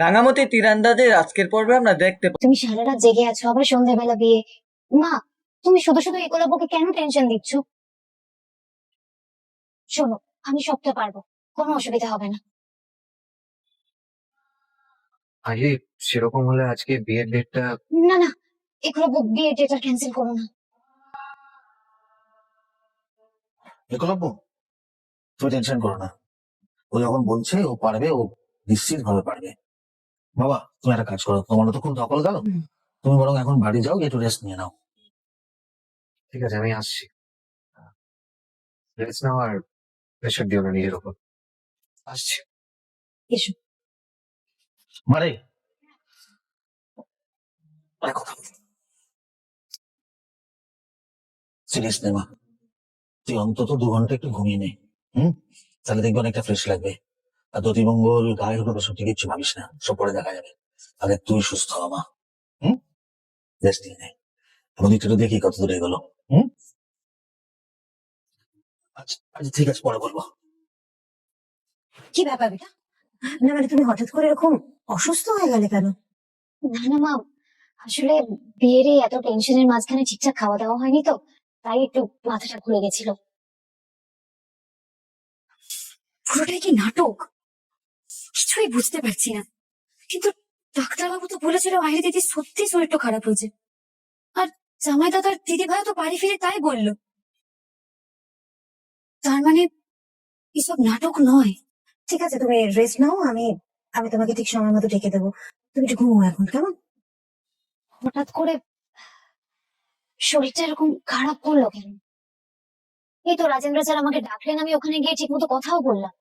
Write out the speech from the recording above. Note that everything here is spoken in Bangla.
রাঙামাটি তীরন্দাজের আজকের পর্বে আমরা দেখতে তুমি সারা রাত জেগে আছো, আবার সন্ধ্যাবেলা বিয়ে। মা, তুমি শুধু শুধু একলাব্যকে কেন টেনশন দিচ্ছ? শোনো, আমি সবটা পারবো, কোনো অসুবিধা হবে না। আরে সেরকম হলে আজকে বিয়ের ডেটটা না না, একলাব্য বিয়ে ডেটা ক্যান্সেল করো না। একলব্য, তুমি টেনশন করো না। ও যখন বলছে ও পারবে, ও নিশ্চিত ভাবে পারবে। বাবা, তুমি একটা কাজ করো, তোমার তো খুব ধকল গেল, তুমি বরং এখন বাড়ি যাও, একটু রেস্ট নিয়ে নাও। ঠিক আছে, আমি আসছি। রেস্ট নাও আর প্রেশার দিও না নিজের উপর। আসছি। এসো। মারে কথা সিরিয়াস নে মা, তুই অন্তত 2 ঘন্টা একটু ঘুমিয়ে নে। হুম, তাহলে দেখবি অনেকটা ফ্রেশ লাগবে। আর দতিমঙ্গল গায়ে হলো সত্যি কিচ্ছু ভাবিস না, সব পরে দেখা যাবে। আগে তুই সুস্থ হ মা। হুম, রেস্ট নিয়ে নে। এখন একটু দেখি কত দূরে গেলো। হুম, আচ্ছা আচ্ছা, ঠিক আছে, পরে বলবো। কি ব্যাপার বেটা? না মানে তুমি হঠাৎ করে এরকম অসুস্থ হয়ে গেলে কেন? না না মা, আসলে বিয়ের এই এত টেনশনের মাঝখানে ঠিকঠাক খাওয়া দাওয়া হয়নি তো, তাই একটু মাথাটা ঘুরে গেছিল। পুরোটাই কি নাটক? কিছুই বুঝতে পারছি না। কিন্তু ডাক্তারবাবু তো বলেছিল আইরে দিদি সত্যি শরীরটা খারাপ হয়েছে। আর জামাই দাদার দিদি ভাই তো বাড়ি ফিরে তাই বললো। তার মানে এসব নাটক নয়। ঠিক আছে, তুমি রেস্ট নাও, আমি আমি তোমাকে ঠিক সময় মতো ডেকে দেবো। তুমি একটু ঘুমো এখন, কেমন? হঠাৎ করে শরীরটা এরকম খারাপ করলো কেন? এই তো রাজেন্দ্র স্যার আমাকে ডাকলেন, আমি ওখানে গিয়ে ঠিক মতো কথাও বললাম।